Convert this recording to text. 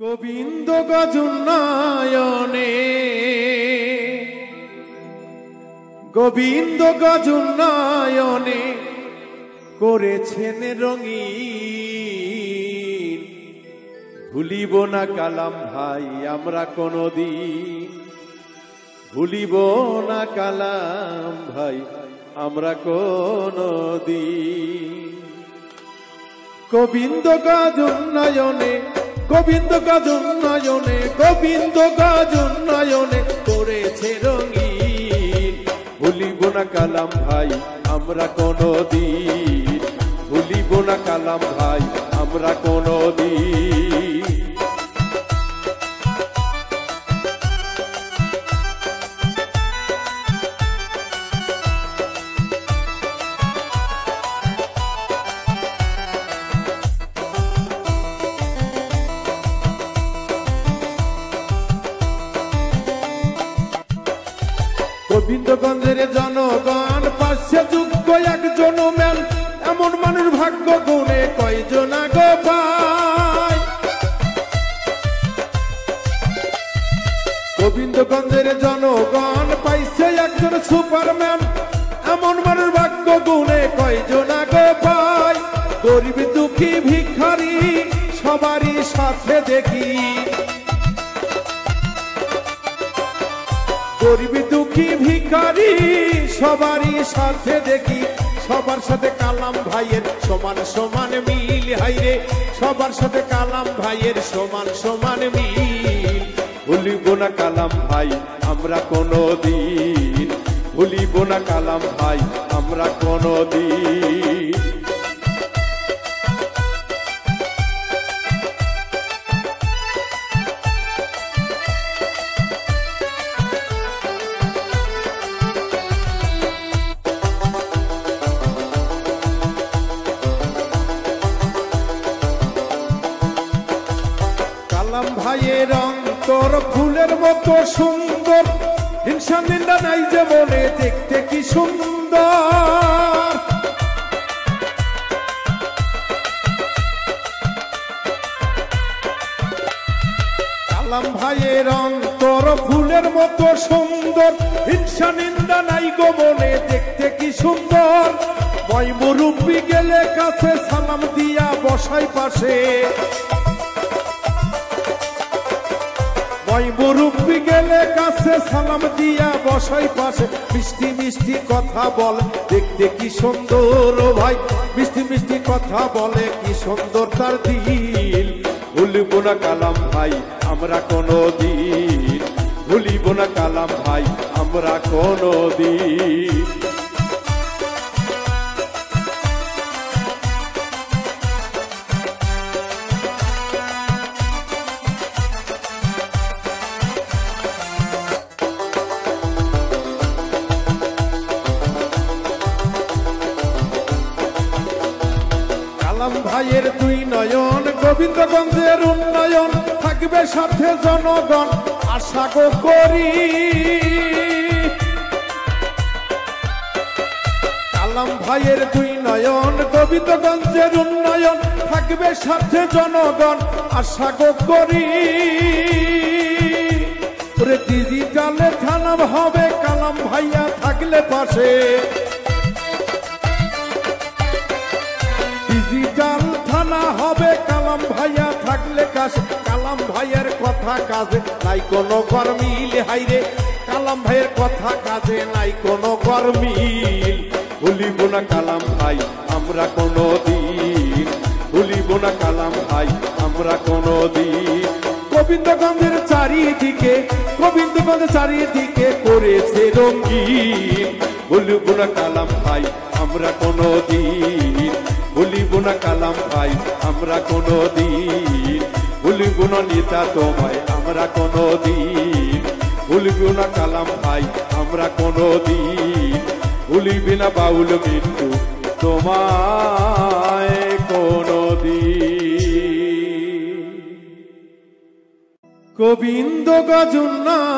গোবিন্দ গজুন্নয়নে গোবিন্দ গজুন্নয়নে করেছেন রঙিন, ভুলিব না কালাম ভাই আমরা কোনদিন, ভুলিব না কালাম ভাই আমরা কোনদিন। গোবিন্দ গজুন্নয়নে গোবিন্দ গজুন্নয়নে গোবিন্দ গজুন্নয়নে করেছে রঙিন, ভুলিব না কালাম ভাই আমরা কোনদিন, ভুলিব না কালাম ভাই আমরা কোনদিন। গোবিন্দগঞ্জের জনগণ পাশে যোগ্য একজন মেন, এমন মানুষ ভাগ্য গুণে কয়জন গো পায়। গোবিন্দগঞ্জের জনগণ পাইছে একজন সুপারম্যান, এমন মানুষ ভাগ্য গুণে কয়জন গো পায়। গরিব দুঃখী ভিখারি সবারই সাথে দেখি, গরিব দুঃখী ভিখারি সবারই সাথে দেখি, সবার সাথে কালাম ভাইয়ের সমান সমান মিল, হাইরে সবার সাথে কালাম ভাইয়ের সমান সমান মিল। ভুলিব না কালাম ভাই আমরা কোনদিন, ভুলিব না কালাম ভাই আমরা কোনদিন। কালাম ভাইয়ের অন্তর ফুলের মতো সুন্দর, হিংসা নিন্দা নাই যে বলে দেখতে কি সুন্দর। কালাম ভাইয়ের অন্তর ফুলের মতো সুন্দর, হিংসা নিন্দা নাই গো বলে দেখতে কি সুন্দর। বয় মুরব্বি গেলে কাছে সালাম দিয়া বসাই পাশে, মুরব্বি গেলে কাছে সালাম দিয়া বসাই পাশে। মিষ্টি মিষ্টি কথা বলে দেখতে কি সুন্দর ভাই, মিষ্টি মিষ্টি কথা বলে কি সুন্দর তার দিল। ভুলিব না কালাম ভাই আমরা কোনদিন, ভুলিব না কালাম ভাই আমরা কোনদিন। কালাম ভাইয়ের দুই নয়ন গোবিন্দগঞ্জের উন্নয়ন, থাকবে সাথে জনগণ আশা গো করি। কালাম ভাইয়ের দুই নয়ন গোবিন্দগঞ্জের উন্নয়ন, থাকবে সাথে জনগণ আশা গো করি। ডিজিটালে থানা হবে কালাম ভাইয়া থাকলে পাশে, ডিজিটাল থানা হবে কালাম ভাইয়া থাকলে কাছে। কালাম ভাইয়ের কথা কাজে নাই কোনো গরমিল, হাইরে কালাম ভাইয়ের কথা কাজে নাই কোনো গরমিল। ভুলিব না কালাম ভাই আমরা কোনদিন, ভুলিব না কালাম ভাই আমরা কোনদিন। গোবিন্দগঞ্জের চারিদিকে গোবিন্দগঞ্জের চারিদিকে করেছে রঙিন, ভুলিব না কালাম ভাই আমরা কোনদিন, ভুলিব না কালাম ভাই আমরা কোনদিন। ভুলিব না নেতা তোমায় আমরা কোনদিন, ভুলিব না কালাম ভাই আমরা কোনদিন। ভুলিবি না বাউল মৃত্যু তোমায় কোনদিন। গোবিন্দ গজুন্নয়নে